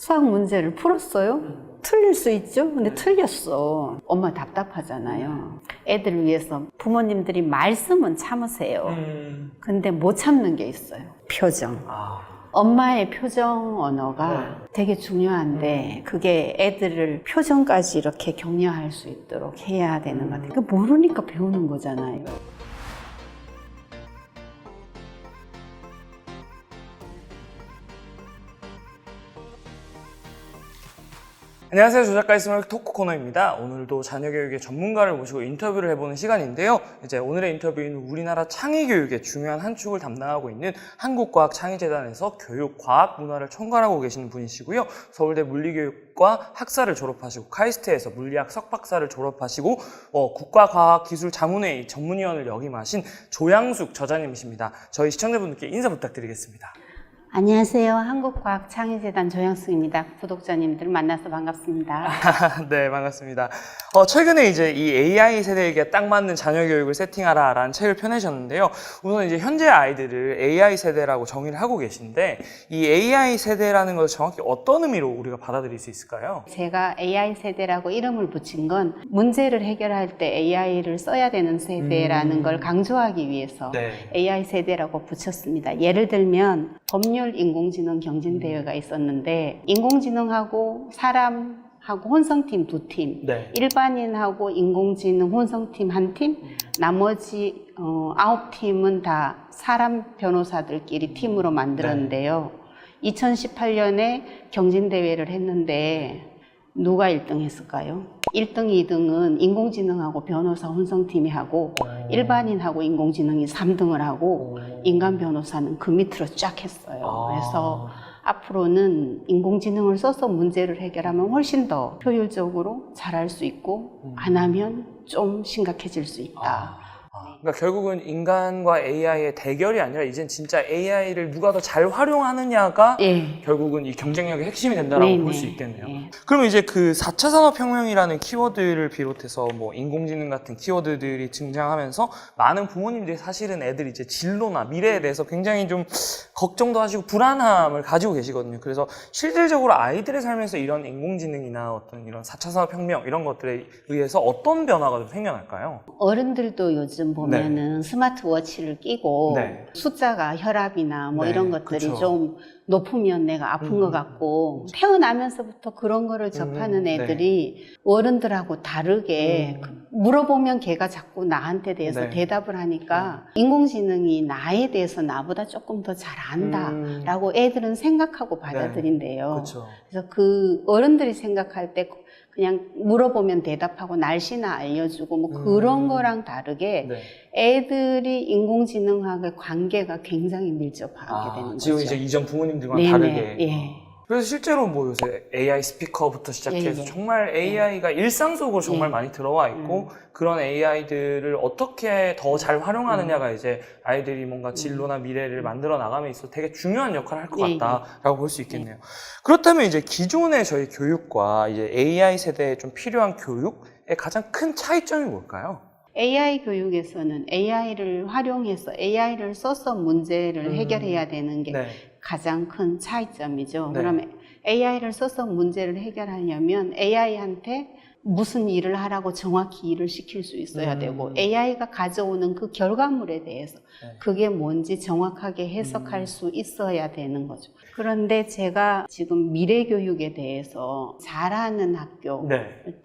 수학 문제를 풀었어요. 틀릴 수 있죠? 근데 틀렸어. 엄마 답답하잖아요. 애들을 위해서 부모님들이 말씀은 참으세요. 근데 못 참는 게 있어요. 표정. 엄마의 표정 언어가 되게 중요한데 그게 애들을 표정까지 이렇게 격려할 수 있도록 해야 되는 것 같아요. 모르니까 배우는 거잖아요. 안녕하세요. 조작가 있으면 토크 코너입니다. 오늘도 자녀교육의 전문가를 모시고 인터뷰를 해보는 시간인데요. 이제 오늘의 인터뷰는 우리나라 창의교육의 중요한 한 축을 담당하고 있는 한국과학창의재단에서 교육, 과학, 문화를 총괄하고 계시는 분이시고요. 서울대 물리교육과 학사를 졸업하시고 카이스트에서 물리학 석박사를 졸업하시고 국가과학기술자문회의 전문위원을 역임하신 조양숙 저자님이십니다. 저희 시청자분들께 인사 부탁드리겠습니다. 안녕하세요. 한국과학창의재단 조양숙입니다. 구독자님들 만나서 반갑습니다. 네, 반갑습니다. 최근에 이제 이 AI 세대에게 딱 맞는 자녀 교육을 세팅하라라는 책을 펴내셨는데요. 우선 이제 현재 아이들을 AI 세대라고 정의를 하고 계신데 이 AI 세대라는 것을 정확히 어떤 의미로 우리가 받아들일 수 있을까요? 제가 AI 세대라고 이름을 붙인 건 문제를 해결할 때 AI를 써야 되는 세대라는 걸 강조하기 위해서 AI 세대라고 붙였습니다. 예를 들면 법률 인공지능 경진대회가 있었는데 인공지능하고 사람하고 혼성팀 두 팀, 일반인하고 인공지능 혼성팀 한 팀, 나머지 9팀은 다 사람 변호사들끼리 팀으로 만들었는데요. 2018년에 경진대회를 했는데 누가 1등 했을까요? 1등, 2등은 인공지능하고 변호사 혼성팀이 하고 일반인하고 인공지능이 3등을 하고 인간 변호사는 그 밑으로 쫙 했어요. 그래서 앞으로는 인공지능을 써서 문제를 해결하면 훨씬 더 효율적으로 잘할 수 있고 안 하면 좀 심각해질 수 있다. 그러니까 결국은 인간과 AI의 대결이 아니라 이젠 진짜 AI를 누가 더 잘 활용하느냐가 결국은 이 경쟁력의 핵심이 된다라고 볼 수 있겠네요. 그러면 이제 그 4차 산업혁명이라는 키워드를 비롯해서 뭐 인공지능 같은 키워드들이 등장하면서 많은 부모님들이 사실은 애들 이제 진로나 미래에 대해서 굉장히 좀 걱정도 하시고 불안함을 가지고 계시거든요. 그래서 실질적으로 아이들의 삶에서 이런 인공지능이나 어떤 이런 4차 산업혁명 이런 것들에 의해서 어떤 변화가 좀 생겨날까요? 어른들도 요즘 보면은 스마트워치를 끼고 숫자가 혈압이나 뭐 이런 것들이 좀 높으면 내가 아픈 것 같고 태어나면서부터 그런 거를 접하는 애들이 어른들하고 다르게 물어보면 걔가 자꾸 나한테 대해서 대답을 하니까 인공지능이 나에 대해서 나보다 조금 더 잘 안다 라고 애들은 생각하고 받아들인대요. 그래서 그 어른들이 생각할 때 그냥 물어보면 대답하고 날씨나 알려주고 뭐 그런 거랑 다르게 애들이 인공지능하고의 관계가 굉장히 밀접하게 되는 거죠. 지금 이제 이전 부모님들과 다르게. 그래서 실제로 뭐 요새 AI 스피커부터 시작해서 정말 AI가 일상 속으로 정말 많이 들어와 있고 그런 AI들을 어떻게 더 잘 활용하느냐가 이제 아이들이 뭔가 진로나 미래를 만들어 나감에 있어서 되게 중요한 역할을 할 것 같다라고 볼 수 있겠네요. 그렇다면 이제 기존의 저희 교육과 이제 AI 세대에 좀 필요한 교육의 가장 큰 차이점이 뭘까요? AI 교육에서는 AI를 활용해서 AI를 써서 문제를 해결해야 되는 게 가장 큰 차이점이죠. 그러면 AI를 써서 문제를 해결하려면 AI한테 무슨 일을 하라고 정확히 일을 시킬 수 있어야 되고 AI가 가져오는 그 결과물에 대해서 그게 뭔지 정확하게 해석할 수 있어야 되는 거죠. 그런데 제가 지금 미래교육에 대해서 잘하는 학교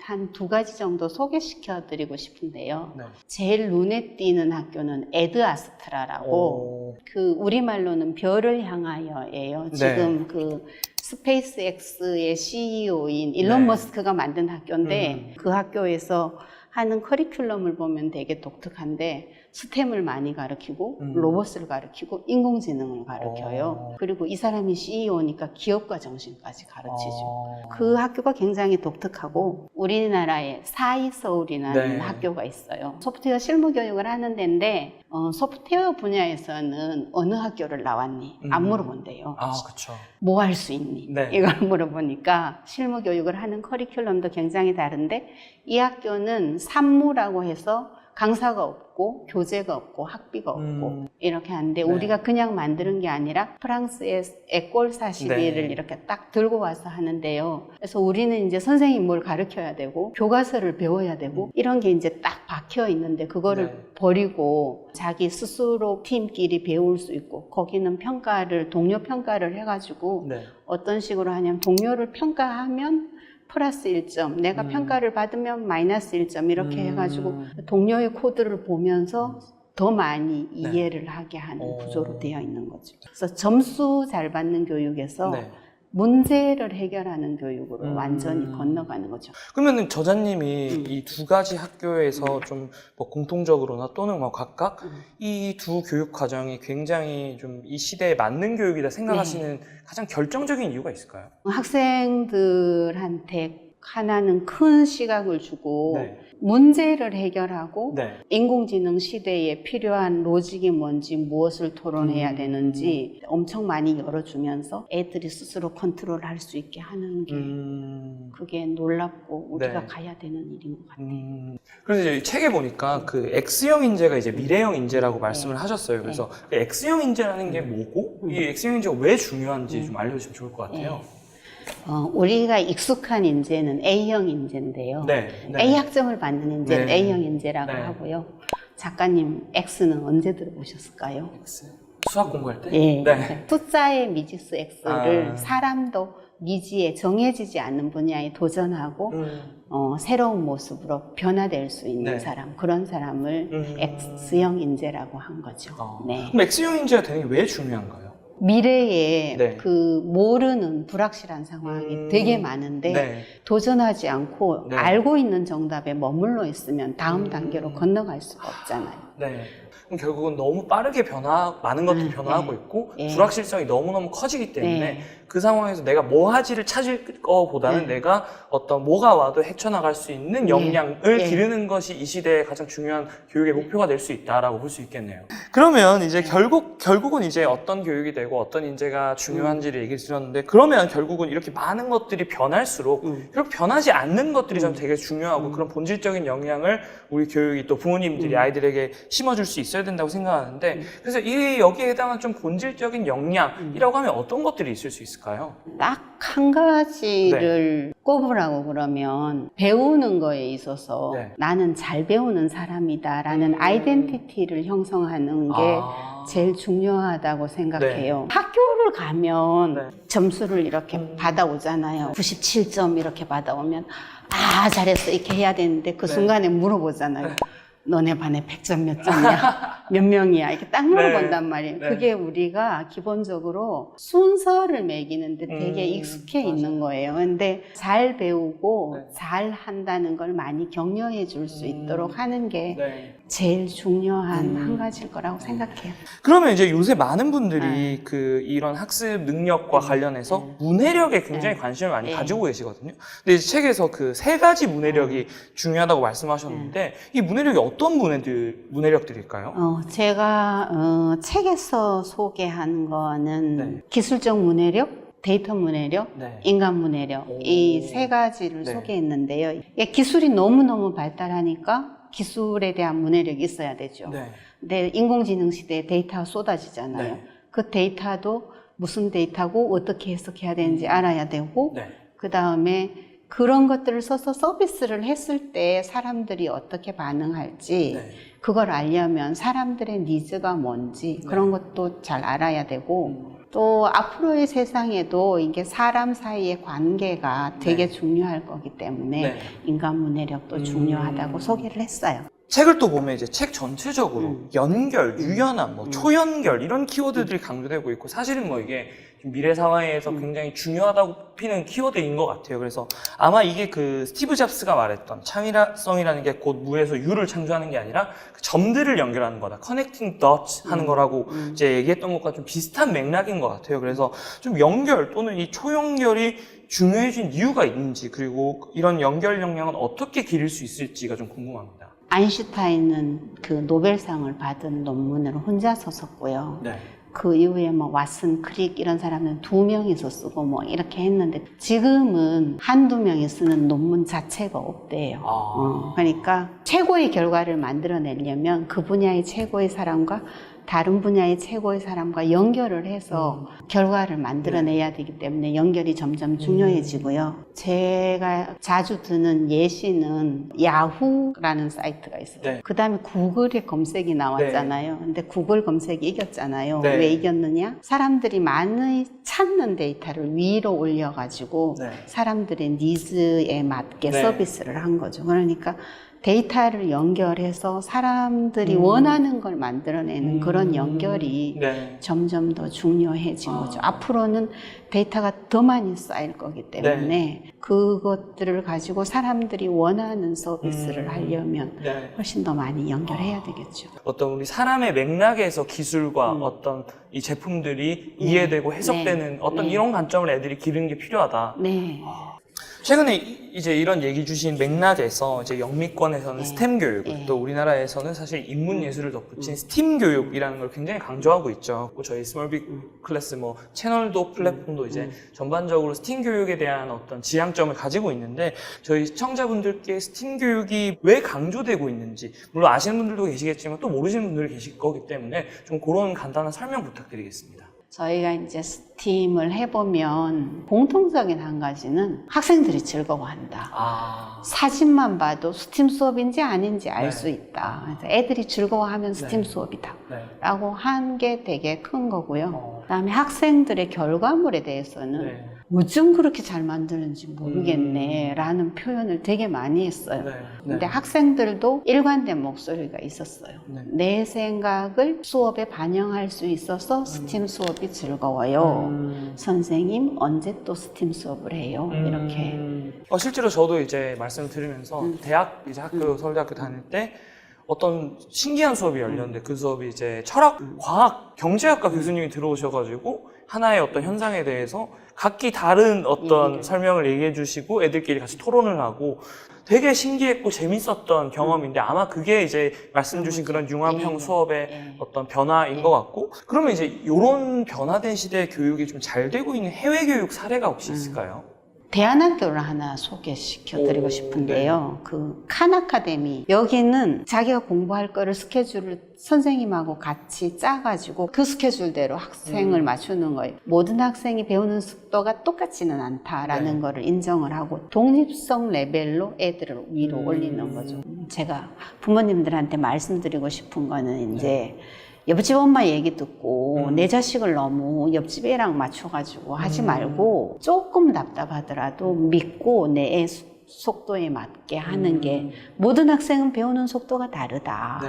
한 2가지 정도 소개시켜 드리고 싶은데요. 제일 눈에 띄는 학교는 에드아스트라라고 그 우리말로는 별을 향하여예요. 지금 그 스페이스X의 CEO인 일론 머스크가 만든 학교인데 그 학교에서 하는 커리큘럼을 보면 되게 독특한데 스템을 많이 가르치고 로봇을 가르치고 인공지능을 가르쳐요. 그리고 이 사람이 CEO니까 기업가 정신까지 가르치죠. 그 학교가 굉장히 독특하고 우리나라에 사이서울이라는 학교가 있어요. 소프트웨어 실무 교육을 하는 데인데 소프트웨어 분야에서는 어느 학교를 나왔니? 안 물어본대요. 뭐 할 수 있니? 이걸 물어보니까 실무 교육을 하는 커리큘럼도 굉장히 다른데 이 학교는 산무라고 해서 강사가 없고 교재가 없고 학비가 없고 이렇게 하는데 우리가 그냥 만드는 게 아니라 프랑스의 에꼴 41을 이렇게 딱 들고 와서 하는데요. 그래서 우리는 이제 선생님 뭘 가르쳐야 되고 교과서를 배워야 되고 이런 게 이제 딱 박혀 있는데 그거를 버리고 자기 스스로 팀끼리 배울 수 있고 거기는 평가를 동료 평가를 해가지고 어떤 식으로 하냐면 동료를 평가하면 플러스 1점, 내가 평가를 받으면 마이너스 1점 이렇게 해가지고 동료의 코드를 보면서 더 많이 이해를 하게 하는 구조로 되어 있는 거죠. 그래서 점수 잘 받는 교육에서 문제를 해결하는 교육으로 완전히 건너가는 거죠. 그러면 저자님이 이 두 가지 학교에서 좀 뭐 공통적으로나 또는 뭐 각각 이 두 교육 과정이 굉장히 좀 이 시대에 맞는 교육이다 생각하시는 가장 결정적인 이유가 있을까요? 학생들한테 하나는 큰 시각을 주고 문제를 해결하고 인공지능 시대에 필요한 로직이 뭔지 무엇을 토론해야 되는지 엄청 많이 열어주면서 애들이 스스로 컨트롤할 수 있게 하는 게 그게 놀랍고 우리가 가야 되는 일인 것 같아요. 그래서 이제 책에 보니까 그 X형 인재가 이제 미래형 인재라고 말씀을 하셨어요. 그래서 그 X형 인재라는 게 뭐고 이 X형 인재가 왜 중요한지 좀 알려주시면 좋을 것 같아요. 우리가 익숙한 인재는 A형 인재인데요. A 학점을 받는 인재를 A형 인재라고 하고요. 작가님, X는 언제 들어보셨을까요? X. 수학 공부할 때? 숫자의 미지수 X를 사람도 미지에 정해지지 않는 분야에 도전하고 새로운 모습으로 변화될 수 있는 사람, 그런 사람을 X형 인재라고 한 거죠. 그럼 X형 인재가 되는 게 왜 중요한가요? 미래에 그 모르는 불확실한 상황이 되게 많은데 도전하지 않고 알고 있는 정답에 머물러 있으면 다음 단계로 건너갈 수가 없잖아요. 그럼 결국은 너무 빠르게 많은 것들이 변화하고 있고 불확실성이 너무너무 커지기 때문에 그 상황에서 내가 뭐 하지를 찾을 거보다는 내가 어떤 뭐가 와도 헤쳐나갈 수 있는 역량을 기르는 것이 이 시대의 가장 중요한 교육의 목표가 될 수 있다라고 볼 수 있겠네요. 그러면 이제 결국은 이제 어떤 교육이 되고 어떤 인재가 중요한지를 얘기 드렸는데 그러면 결국은 이렇게 많은 것들이 변할수록 결국 변하지 않는 것들이 좀 되게 중요하고 그런 본질적인 영향을 우리 교육이 또 부모님들이 아이들에게 심어줄 수 있어야 된다고 생각하는데 그래서 여기에 해당한 좀 본질적인 역량이라고 하면 어떤 것들이 있을 수 있을까요? 딱 한 가지를 꼽으라고 그러면 배우는 거에 있어서 나는 잘 배우는 사람이다라는 아이덴티티를 형성하는 게 제일 중요하다고 생각해요. 학교를 가면 점수를 이렇게 받아오잖아요. 97점 이렇게 받아오면 잘했어 이렇게 해야 되는데 그 순간에 물어보잖아요. 너네 반에 100점 몇 점이야? 몇 명이야? 이렇게 딱 물어본단 말이에요. 그게 우리가 기본적으로 순서를 매기는데 되게 익숙해 있는 거예요. 근데 잘 배우고 잘 한다는 걸 많이 격려해 줄 수 있도록 하는 게 제일 중요한 한 가지일 거라고 생각해요. 그러면 이제 요새 많은 분들이 이런 학습 능력과 관련해서 문해력에 굉장히 관심을 많이 가지고 계시거든요. 근데 이제 책에서 그 세 가지 문해력이 중요하다고 말씀하셨는데 이 문해력이 어떤 문해력들일까요? 제가 책에서 소개한 거는 기술적 문해력, 데이터 문해력, 인간 문해력 이 세 가지를 소개했는데요. 기술이 너무너무 발달하니까 기술에 대한 문해력이 있어야 되죠. 근데 인공지능 시대에 데이터가 쏟아지잖아요. 그 데이터도 무슨 데이터고 어떻게 해석해야 되는지 알아야 되고 그 다음에 그런 것들을 써서 서비스를 했을 때 사람들이 어떻게 반응할지 그걸 알려면 사람들의 니즈가 뭔지 그런 것도 잘 알아야 되고 또 앞으로의 세상에도 이게 사람 사이의 관계가 되게 중요할 거기 때문에 인간 문해력도 중요하다고 소개를 했어요. 책을 또 보면 이제 책 전체적으로 연결, 유연함, 초연결 이런 키워드들이 강조되고 있고 사실은 이게 미래 사회에서 굉장히 중요하다고 피는 키워드인 것 같아요. 그래서 아마 이게 그 스티브 잡스가 말했던 창의성이라는 게 곧 무에서 유를 창조하는 게 아니라 그 점들을 연결하는 거다. connecting dots 하는 거라고 이제 얘기했던 것과 좀 비슷한 맥락인 것 같아요. 그래서 좀 연결 또는 이 초연결이 중요해진 이유가 있는지 그리고 이런 연결 역량은 어떻게 기를 수 있을지가 좀 궁금합니다. 아인슈타인은 그 노벨상을 받은 논문을 혼자서 썼고요. 그 이후에 뭐 왓슨 크릭 이런 사람은 2명이서 쓰고 뭐 이렇게 했는데 지금은 한두 명이 쓰는 논문 자체가 없대요. 그러니까 최고의 결과를 만들어내려면 그 분야의 최고의 사람과 다른 분야의 최고의 사람과 연결을 해서 결과를 만들어내야 되기 때문에 연결이 점점 중요해지고요. 제가 자주 드는 예시는 야후라는 사이트가 있어요. 네. 그 다음에 구글의 검색이 나왔잖아요. 네. 근데 구글 검색이 이겼잖아요. 네. 왜 이겼느냐? 사람들이 많이 찾는 데이터를 위로 올려가지고 네. 사람들의 니즈에 맞게 네. 서비스를 한 거죠. 그러니까 데이터를 연결해서 사람들이 원하는 걸 만들어내는 그런 연결이 네. 점점 더 중요해진 거죠. 앞으로는 데이터가 더 많이 쌓일 거기 때문에 네. 그것들을 가지고 사람들이 원하는 서비스를 하려면 네. 훨씬 더 많이 연결해야 되겠죠. 어떤 우리 사람의 맥락에서 기술과 어떤 이 제품들이 이해되고 해석되는 네. 어떤 네. 이런 관점을 애들이 기르는 게 필요하다. 네. 최근에 이제 이런 얘기 주신 맥락에서 이제 영미권에서는 스템 교육, 또 우리나라에서는 사실 인문 예술을 덧붙인 스팀 교육이라는 걸 굉장히 강조하고 있죠. 저희 스몰빅 클래스 뭐 채널도 플랫폼도 이제 전반적으로 스팀 교육에 대한 어떤 지향점을 가지고 있는데 저희 시청자분들께 스팀 교육이 왜 강조되고 있는지 물론 아시는 분들도 계시겠지만 또 모르시는 분들이 계실 거기 때문에 좀 그런 간단한 설명 부탁드리겠습니다. 저희가 이제 스팀을 해보면 공통적인 한 가지는 학생들이 즐거워한다. 사진만 봐도 스팀 수업인지 아닌지 알 수 있다. 그래서 애들이 즐거워하면 스팀 수업이다. 라고 한 게 되게 큰 거고요. 그다음에 학생들의 결과물에 대해서는 어쩜 그렇게 잘 만드는지 모르겠네 라는 표현을 되게 많이 했어요. 근데 학생들도 일관된 목소리가 있었어요. 내 생각을 수업에 반영할 수 있어서 스팀 수업이 즐거워요. 선생님 언제 또 스팀 수업을 해요? 이렇게. 실제로 저도 이제 말씀을 들으면서 대학 이제 학교 서울대학교 다닐 때 어떤 신기한 수업이 열렸는데 그 수업이 이제 철학, 과학, 경제학과 교수님이 들어오셔가지고 하나의 어떤 현상에 대해서 각기 다른 어떤 설명을 얘기해 주시고 애들끼리 같이 토론을 하고 되게 신기했고 재밌었던 경험인데 아마 그게 이제 말씀 주신 그런 융합형 수업의 어떤 변화인 것 같고 그러면 이제 이런 변화된 시대의 교육이 좀 잘 되고 있는 해외 교육 사례가 혹시 있을까요? 대안학교를 하나 소개시켜드리고 싶은데요. 그 칸 아카데미 여기는 자기가 공부할 거를 스케줄을 선생님하고 같이 짜가지고 그 스케줄대로 학생을 맞추는 거예요. 모든 학생이 배우는 속도가 똑같지는 않다라는 거를 인정을 하고 독립성 레벨로 애들을 위로 올리는 거죠. 제가 부모님들한테 말씀드리고 싶은 거는 이제 옆집 엄마 얘기 듣고 내 자식을 너무 옆집 애랑 맞춰가지고 하지 말고 조금 답답하더라도 믿고 내 애 속도에 맞게 하는 게 모든 학생은 배우는 속도가 다르다.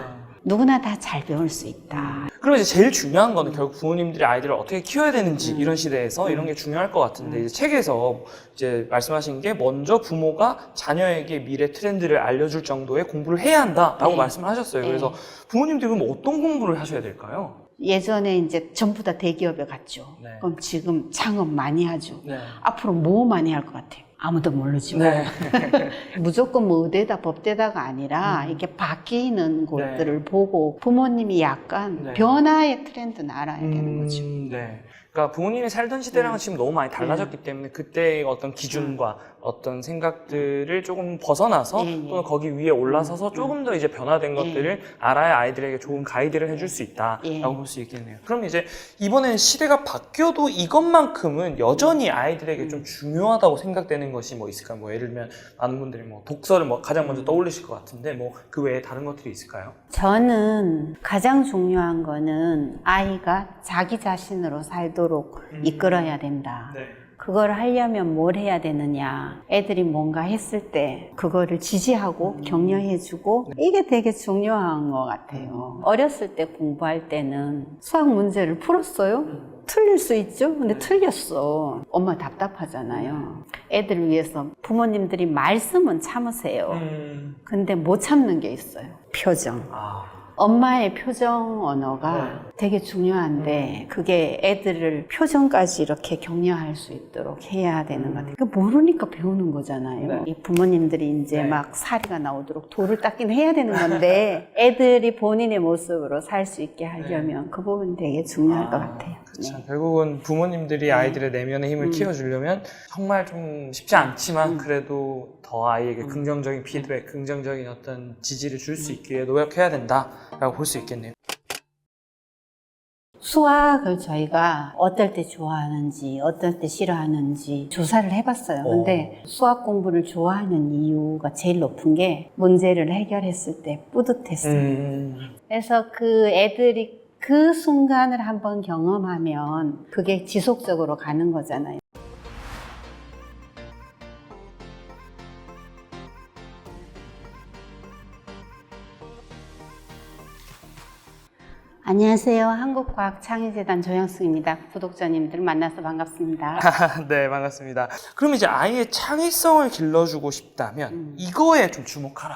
누구나 다 잘 배울 수 있다. 그럼 이제 제일 중요한 거는 결국 부모님들이 아이들을 어떻게 키워야 되는지 이런 시대에서 이런 게 중요할 것 같은데 이제 책에서 이제 말씀하신 게 먼저 부모가 자녀에게 미래 트렌드를 알려줄 정도의 공부를 해야 한다라고 말씀을 하셨어요. 그래서 부모님들이 그럼 어떤 공부를 하셔야 될까요? 예전에 이제 전부 다 대기업에 갔죠. 그럼 지금 창업 많이 하죠. 앞으로 뭐 많이 할 것 같아요? 아무도 모르지만 무조건 뭐 의대다 법대다가 아니라 이렇게 바뀌는 곳들을 보고 부모님이 약간 변화의 트렌드는 알아야 되는 거죠. 그러니까 부모님이 살던 시대랑은 지금 너무 많이 달라졌기 때문에 그때의 어떤 기준과 어떤 생각들을 조금 벗어나서 또는 거기 위에 올라서서 조금 더 이제 변화된 것들을 알아야 아이들에게 좋은 가이드를 해줄 수 있다라고 볼 수 있겠네요. 그럼 이제 이번에는 시대가 바뀌어도 이것만큼은 여전히 아이들에게 좀 중요하다고 생각되는 것이 뭐 있을까요? 뭐 예를 들면 많은 분들이 뭐 독서를 뭐 가장 먼저 떠올리실 것 같은데 뭐 그 외에 다른 것들이 있을까요? 저는 가장 중요한 거는 아이가 자기 자신으로 살도록 이끌어야 된다. 그걸 하려면 뭘 해야 되느냐. 애들이 뭔가 했을 때 그거를 지지하고 격려해주고 이게 되게 중요한 것 같아요. 어렸을 때 공부할 때는 수학 문제를 풀었어요. 틀릴 수 있죠? 근데 틀렸어. 엄마 답답하잖아요. 애들을 위해서 부모님들이 말씀은 참으세요. 근데 못 참는 게 있어요. 표정. 엄마의 표정 언어가 되게 중요한데 그게 애들을 표정까지 이렇게 격려할 수 있도록 해야 되는 것 같아요. 모르니까 배우는 거잖아요. 이 부모님들이 이제 막 사리가 나오도록 돌을 닦긴 해야 되는 건데 애들이 본인의 모습으로 살 수 있게 하려면 그 부분 되게 중요할 것 같아요. 그렇죠. 결국은 부모님들이 아이들의 내면의 힘을 키워주려면 정말 좀 쉽지 않지만 그래도 더 아이에게 긍정적인 피드백, 긍정적인 어떤 지지를 줄 수 있기에 노력해야 된다라고 볼 수 있겠네요. 수학을 저희가 어떨 때 좋아하는지 어떨 때 싫어하는지 조사를 해봤어요. 근데 수학 공부를 좋아하는 이유가 제일 높은 게 문제를 해결했을 때 뿌듯했어요. 그래서 그 애들이 그 순간을 한번 경험하면 그게 지속적으로 가는 거잖아요. 안녕하세요. 한국과학창의재단 조영숙입니다. 구독자님들 만나서 반갑습니다. 네, 반갑습니다. 그럼 이제 아이의 창의성을 길러주고 싶다면 이거에 좀 주목하라.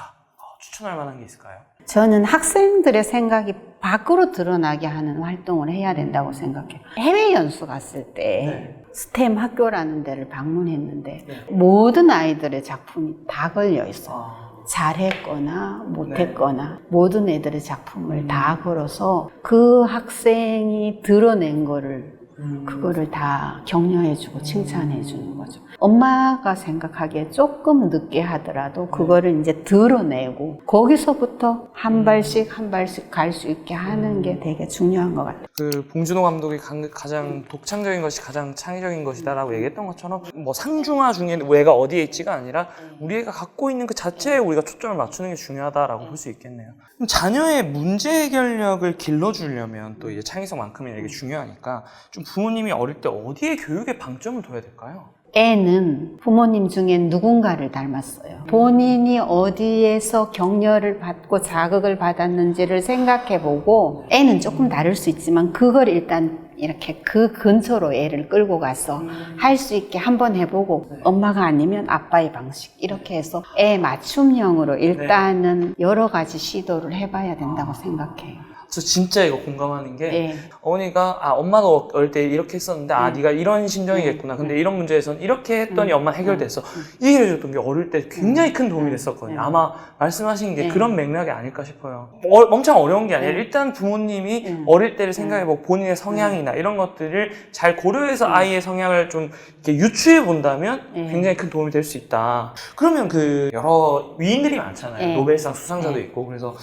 추천할 만한 게 있을까요? 저는 학생들의 생각이 밖으로 드러나게 하는 활동을 해야 된다고 생각해요. 해외 연수 갔을 때 스템 학교라는 데를 방문했는데 모든 아이들의 작품이 다 걸려 있어요. 잘했거나 못했거나 모든 애들의 작품을 다 걸어서 그 학생이 드러낸 거를 그거를 다 격려해주고 칭찬해주는 거죠. 엄마가 생각하기에 조금 늦게 하더라도 그거를 이제 드러내고 거기서부터 한 발씩 한 발씩 갈 수 있게 하는 게 되게 중요한 것 같아요. 그 봉준호 감독이 가장 독창적인 것이 가장 창의적인 것이다라고 얘기했던 것처럼 뭐 상중하 중에 얘가 어디에 있지가 아니라 우리 애가 갖고 있는 그 자체에 우리가 초점을 맞추는 게 중요하다라고 볼 수 있겠네요. 그럼 자녀의 문제 해결력을 길러주려면 또 이제 창의성만큼이나 이게 중요하니까 좀 부모님이 어릴 때 어디에 교육에 방점을 둬야 될까요? 애는 부모님 중에 누군가를 닮았어요. 본인이 어디에서 격려를 받고 자극을 받았는지를 생각해보고 애는 조금 다를 수 있지만 그걸 일단 이렇게 그 근처로 애를 끌고 가서 할 수 있게 한번 해보고 엄마가 아니면 아빠의 방식 이렇게 해서 애 맞춤형으로 일단은 여러 가지 시도를 해봐야 된다고 생각해요. 저 진짜 이거 공감하는 게 어머니가 엄마도 어릴 때 이렇게 했었는데 네가 이런 심정이겠구나. 근데 이런 문제에서는 이렇게 했더니 엄마 해결됐어. 이 얘기를 해줬던 게 어릴 때 굉장히 큰 도움이 됐었거든요. 아마 말씀하신 게 그런 맥락이 아닐까 싶어요. 엄청 어려운 게 아니라 일단 부모님이 어릴 때를 생각해보고 본인의 성향이나 이런 것들을 잘 고려해서 아이의 성향을 좀 이렇게 유추해 본다면 굉장히 큰 도움이 될 수 있다. 그러면 그 여러 위인들이 많잖아요. 노벨상 수상자도 있고. 그래서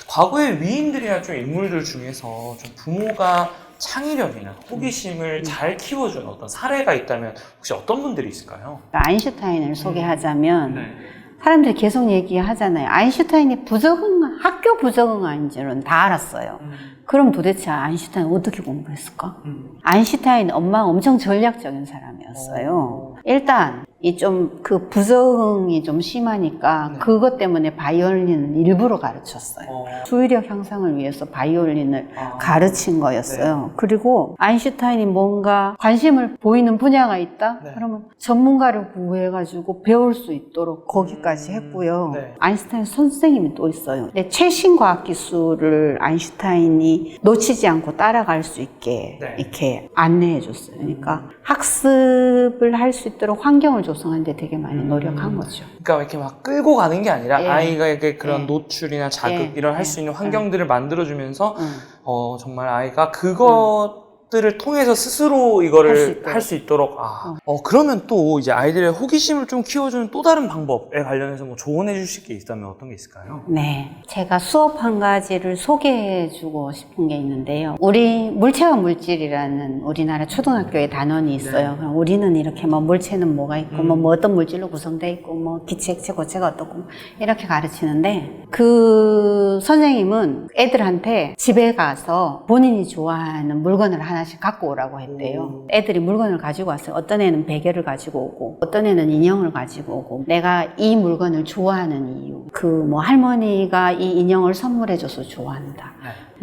과거의 위인들이나 좀 인물들 중에서 좀 부모가 창의력이나 호기심을 잘 키워준 어떤 사례가 있다면 혹시 어떤 분들이 있을까요? 아인슈타인을 소개하자면 사람들이 계속 얘기하잖아요. 아인슈타인이 학교 부적응한 줄은 다 알았어요. 그럼 도대체 아인슈타인 어떻게 공부했을까? 아인슈타인 엄마가 엄청 전략적인 사람이었어요. 일단 이 좀 그 부적응이 좀 심하니까 그것 때문에 바이올린을 일부러 가르쳤어요.注意력 향상을 위해서 바이올린을 가르친 거였어요. 그리고 아인슈타인이 뭔가 관심을 보이는 분야가 있다? 그러면 전문가를 구해가지고 배울 수 있도록 거기까지 했고요. 아인슈타인 선생님이 또 있어요. 근데 최신 과학 기술을 아인슈타인이 놓치지 않고 따라갈 수 있게 이렇게 안내해 줬어요. 그러니까 학습을 할 수 있도록 환경을 조성하는데 되게 많이 노력한 거죠. 그러니까 이렇게 막 끌고 가는 게 아니라 아이가에게 그런 노출이나 자극 이런 할 수 있는 환경들을 만들어주면서 정말 아이가 그것들을 통해서 스스로 이거를 할 수 있도록 그러면 또 이제 아이들의 호기심을 좀 키워주는 또 다른 방법에 관련해서 뭐 조언해 주실 게 있다면 어떤 게 있을까요? 네, 제가 수업 한 가지를 소개해 주고 싶은 게 있는데요. 우리 물체와 물질이라는 우리나라 초등학교의 단원이 있어요. 그럼 우리는 이렇게 뭐 물체는 뭐가 있고 뭐 어떤 물질로 구성되어 있고 뭐 기체, 액체, 고체가 어떻고 이렇게 가르치는데 그 선생님은 애들한테 집에 가서 본인이 좋아하는 물건을 하나씩 갖고 오라고 했대요. 애들이 물건을 가지고 왔어요. 어떤 애는 베개를 가지고 오고 어떤 애는 인형을 가지고 오고 내가 이 물건을 좋아하는 이유 그 뭐 할머니가 이 인형을 선물해줘서 좋아한다.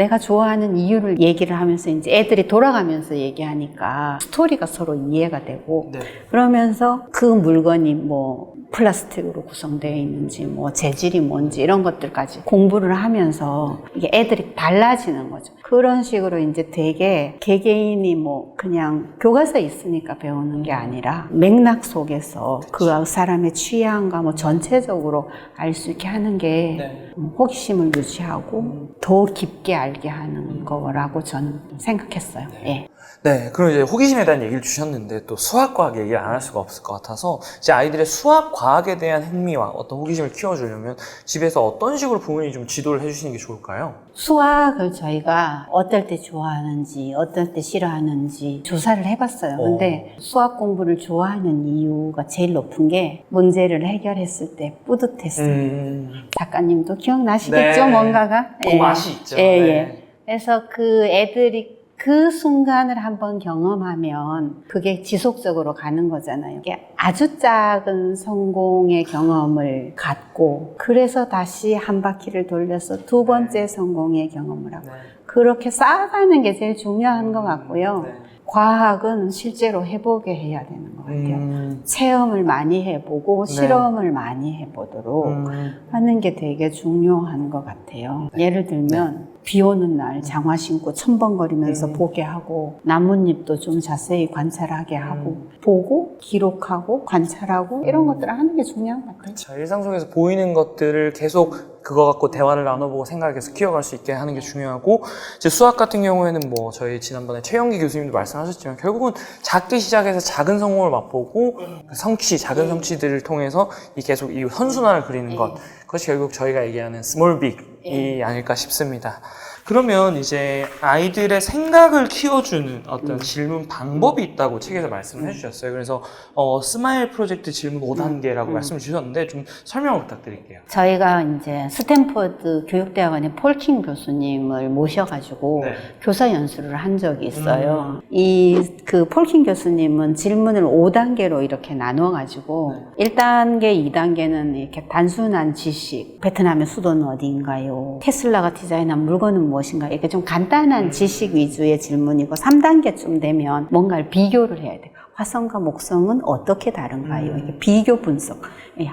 내가 좋아하는 이유를 얘기를 하면서 이제 애들이 돌아가면서 얘기하니까 스토리가 서로 이해가 되고 네. 그러면서 그 물건이 뭐 플라스틱으로 구성되어 있는지 뭐 재질이 뭔지 이런 것들까지 공부를 하면서 이게 애들이 달라지는 거죠. 그런 식으로 이제 되게 개개인이 뭐 그냥 교과서에 있으니까 배우는 게 아니라 맥락 속에서 그 사람의 취향과 뭐 전체적으로 알 수 있게 하는 게 네. 호기심을 유지하고 더 깊게 알게 하는 거라고 저는 생각했어요. 예. 네, 그럼 이제 호기심에 대한 얘기를 주셨는데 또 수학과학 얘기를 안 할 수가 없을 것 같아서 이제 아이들의 수학과학에 대한 흥미와 어떤 호기심을 키워주려면 집에서 어떤 식으로 부모님이 좀 지도를 해주시는 게 좋을까요? 수학을 저희가 어떨 때 좋아하는지 어떨 때 싫어하는지 조사를 해봤어요. 근데 수학 공부를 좋아하는 이유가 제일 높은 게 문제를 해결했을 때 뿌듯했어요. 작가님도 기억나시겠죠? 네. 뭔가가? 그 맛이 있죠. 예, 네. 예. 그래서 그 애들이 그 순간을 한번 경험하면 그게 지속적으로 가는 거잖아요. 이게 아주 작은 성공의 경험을 갖고 그래서 다시 한 바퀴를 돌려서 두 번째 성공의 경험을 하고 그렇게 쌓아가는 게 제일 중요한 것 같고요. 과학은 실제로 해보게 해야 되는 것 같아요. 체험을 많이 해보고 실험을 많이 해보도록 하는 게 되게 중요한 것 같아요. 예를 들면 비 오는 날 장화 신고 첨벙거리면서 보게 하고 나뭇잎도 좀 자세히 관찰하게 하고 보고 기록하고 관찰하고 이런 것들을 하는 게 중요한 것 같아요. 자, 일상 속에서 보이는 것들을 계속 그거 갖고 대화를 나눠보고 생각을 계속 키워갈 수 있게 하는 게 중요하고 이제 수학 같은 경우에는 뭐 저희 지난번에 최영기 교수님도 말씀하셨지만 결국은 작게 시작해서 작은 성공을 맛보고 그 성취, 작은 성취들을 통해서 계속 이 선순환을 그리는 것 그것이 결국 저희가 얘기하는 스몰 빅이 아닐까 싶습니다. 그러면 이제 아이들의 생각을 키워주는 어떤 질문 방법이 있다고 책에서 말씀을 해주셨어요. 그래서 스마일 프로젝트 질문 5단계라고 말씀을 주셨는데 좀 설명을 부탁드릴게요. 저희가 이제 스탠퍼드 교육대학원의 폴킹 교수님을 모셔가지고 교사 연수를 한 적이 있어요. 그 폴킹 교수님은 질문을 5단계로 이렇게 나눠가지고 1단계, 2단계는 이렇게 단순한 지식, 베트남의 수도는 어디인가요? 테슬라가 디자인한 물건은 무엇인가? 이렇게 좀 간단한 지식 위주의 질문이고 3단계쯤 되면 뭔가를 비교를 해야 돼요. 화성과 목성은 어떻게 다른가요? 이게 비교 분석.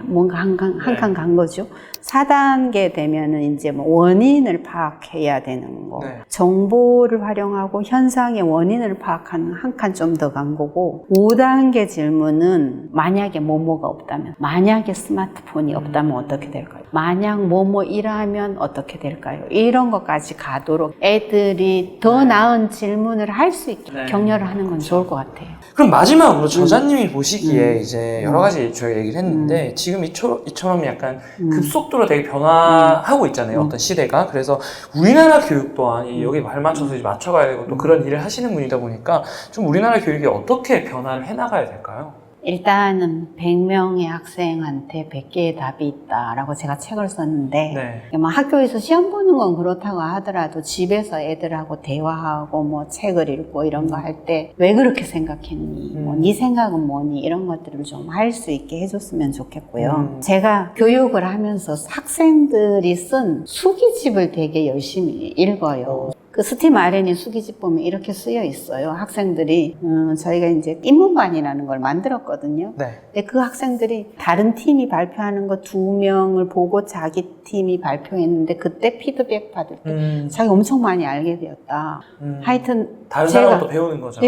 뭔가 한 칸 간 거죠. 4단계 되면은 이제 뭐 원인을 파악해야 되는 거. 정보를 활용하고 현상의 원인을 파악하는 한 칸 좀 더 간 거고 5단계 질문은 만약에 뭐뭐가 없다면 만약에 스마트폰이 없다면 어떻게 될까요? 만약 뭐뭐 이라면 어떻게 될까요? 이런 것까지 가도록 애들이 더 나은 질문을 할 수 있게 격려를 하는 건 좋을 것 같아요. 그럼 마지막으로 저자님이 보시기에 이제 여러 가지 저희가 얘기를 했는데 지금 이처럼 약간 급속도로 되게 변화하고 있잖아요. 어떤 시대가. 그래서 우리나라 교육 또한 여기 발맞춰서 이제 맞춰가야 되고 또 그런 일을 하시는 분이다 보니까 좀 우리나라 교육이 어떻게 변화를 해나가야 될까요? 일단은 100명의 학생한테 100개의 답이 있다라고 제가 책을 썼는데 뭐 학교에서 시험 보는 건 그렇다고 하더라도 집에서 애들하고 대화하고 뭐 책을 읽고 이런 거 할 때 왜 그렇게 생각했니? 뭐 네 생각은 뭐니? 이런 것들을 좀 할 수 있게 해줬으면 좋겠고요. 제가 교육을 하면서 학생들이 쓴 수기집을 되게 열심히 읽어요. 그 스팀 아렌이 수기집 보면 이렇게 쓰여 있어요. 학생들이 저희가 이제 인문반이라는 걸 만들었거든요. 근데 그 학생들이 다른 팀이 발표하는 거 2명을 보고 자기 팀이 발표했는데 그때 피드백 받을 때 자기 엄청 많이 알게 되었다. 하여튼 다른 사람부터 배우는 거죠.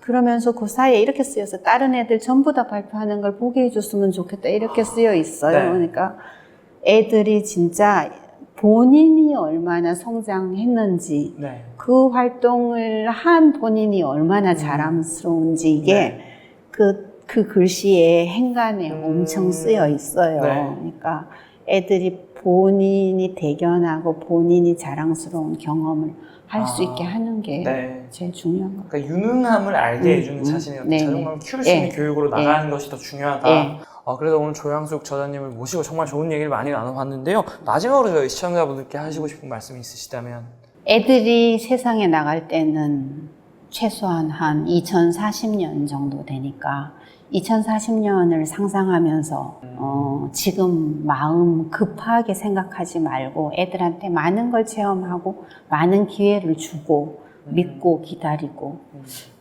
그러면서 그 사이에 이렇게 쓰여서 다른 애들 전부 다 발표하는 걸 보게 해줬으면 좋겠다. 이렇게 쓰여 있어요. 그러니까 애들이 진짜 본인이 얼마나 성장했는지 그 활동을 한 본인이 얼마나 자랑스러운지 이게 그 글씨에 행간에 엄청 쓰여 있어요. 그러니까 애들이 본인이 대견하고 본인이 자랑스러운 경험을 할 수 있게 하는 게 제일 중요한 것 같아요. 그러니까 유능함을 알게 해주는 자신의 자존감을 키울 수 있는 교육으로 나가는 것이 더 중요하다. 그래서 오늘 조양숙 저자님을 모시고 정말 좋은 얘기를 많이 나눠봤는데요. 마지막으로 저희 시청자분들께 하시고 싶은 말씀이 있으시다면? 애들이 세상에 나갈 때는 최소한 한 2040년 정도 되니까 2040년을 상상하면서 지금 마음 급하게 생각하지 말고 애들한테 많은 걸 체험하고 많은 기회를 주고 믿고 기다리고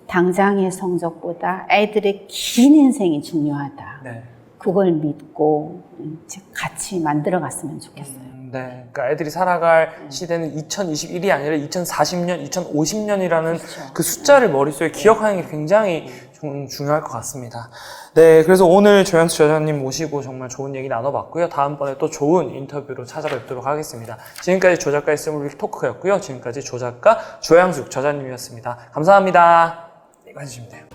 당장의 성적보다 애들의 긴 인생이 중요하다. 네. 그걸 믿고 같이 만들어갔으면 좋겠어요. 네, 그러니까 애들이 살아갈 시대는 2021이 아니라 2040년, 2050년이라는 그렇죠. 그 숫자를 머릿속에 기억하는 게 굉장히 중요할 것 같습니다. 네, 그래서 오늘 조양수 저자님 모시고 정말 좋은 얘기 나눠봤고요. 다음번에 또 좋은 인터뷰로 찾아뵙도록 하겠습니다. 지금까지 조작가의 스몰릭 토크였고요. 지금까지 조작가 조양숙 저자님이었습니다. 감사합니다. 이거 해주시면 돼요.